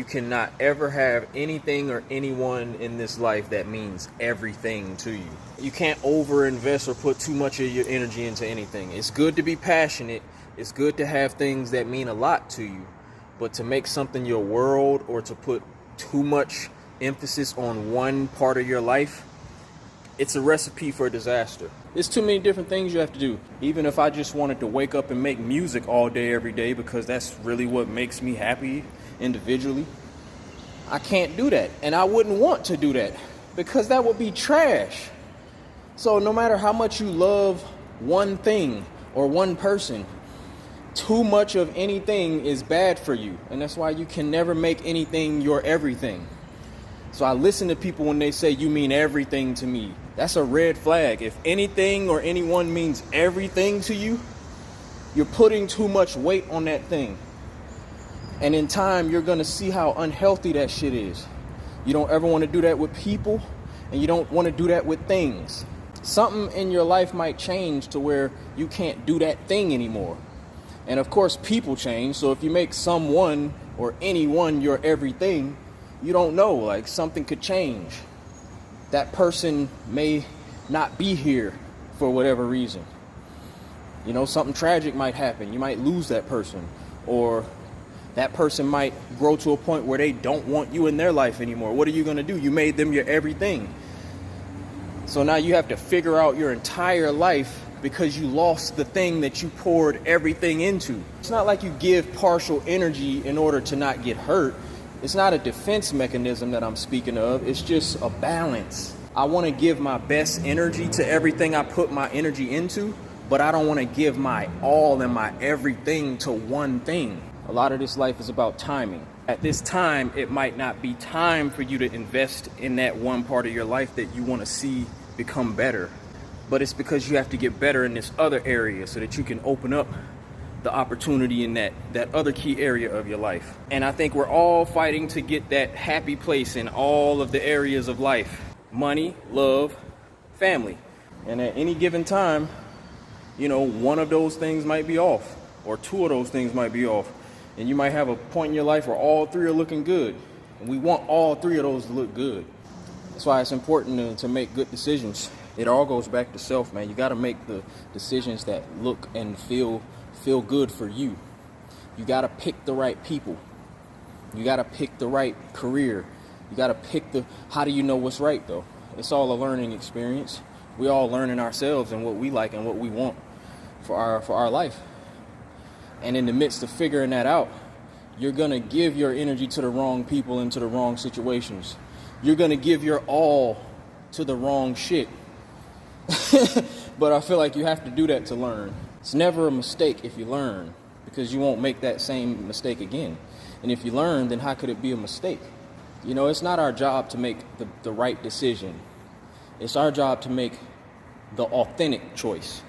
you cannot ever have anything or anyone in this life that means everything to you. You can't overinvest or put too much of your energy into anything. It's good to be passionate. It's good to have things that mean a lot to you. But to make something your world or to put too much emphasis on one part of your life, it's a recipe for disaster. There's too many different things you have to do. Even if I just wanted to wake up and make music all day, every day, because that's really what makes me happy individually, I can't do that. And I wouldn't want to do that because that would be trash. So no matter how much you love one thing or one person, too much of anything is bad for you. And that's why you can never make anything your everything. So I listen to people when they say, you mean everything to me. That's a red flag. If anything or anyone means everything to you, you're putting too much weight on that thing. And in time, you're going to see how unhealthy that shit is. You don't ever want to do that with people, and you don't want to do that with things. Something in your life might change to where you can't do that thing anymore. And of course, people change. So if you make someone or anyone your everything, you don't know, like something could change. That person may not be here for whatever reason. You know, something tragic might happen. You might lose that person, or that person might grow to a point where they don't want you in their life anymore. What are you going to do? You made them your everything. So now you have to figure out your entire life because you lost the thing that you poured everything into. It's not like you give partial energy in order to not get hurt. It's not a defense mechanism that I'm speaking of. It's just a balance. I want to give my best energy to everything I put my energy into, but I don't want to give my all and my everything to one thing. A lot of this life is about timing. At this time, it might not be time for you to invest in that one part of your life that you want to see become better. But it's because you have to get better in this other area so that you can open up the opportunity in that other key area of your life. And I think we're all fighting to get that happy place in all of the areas of life. Money, love, family. And at any given time, you know, one of those things might be off, or two of those things might be off. And you might have a point in your life where all three are looking good. And we want all three of those to look good. That's why it's important to make good decisions. It all goes back to self, man. You got to make the decisions that look and feel good for you. You got to pick the right people. You got to pick the right career. You got to pick how do you know what's right, though? It's all a learning experience. We all learning ourselves and what we like and what we want for our life. And in the midst of figuring that out, you're going to give your energy to the wrong people and to the wrong situations. You're going to give your all to the wrong shit. But I feel like you have to do that to learn. It's never a mistake if you learn, because you won't make that same mistake again. And if you learn, then how could it be a mistake? You know, it's not our job to make the right decision. It's our job to make the authentic choice.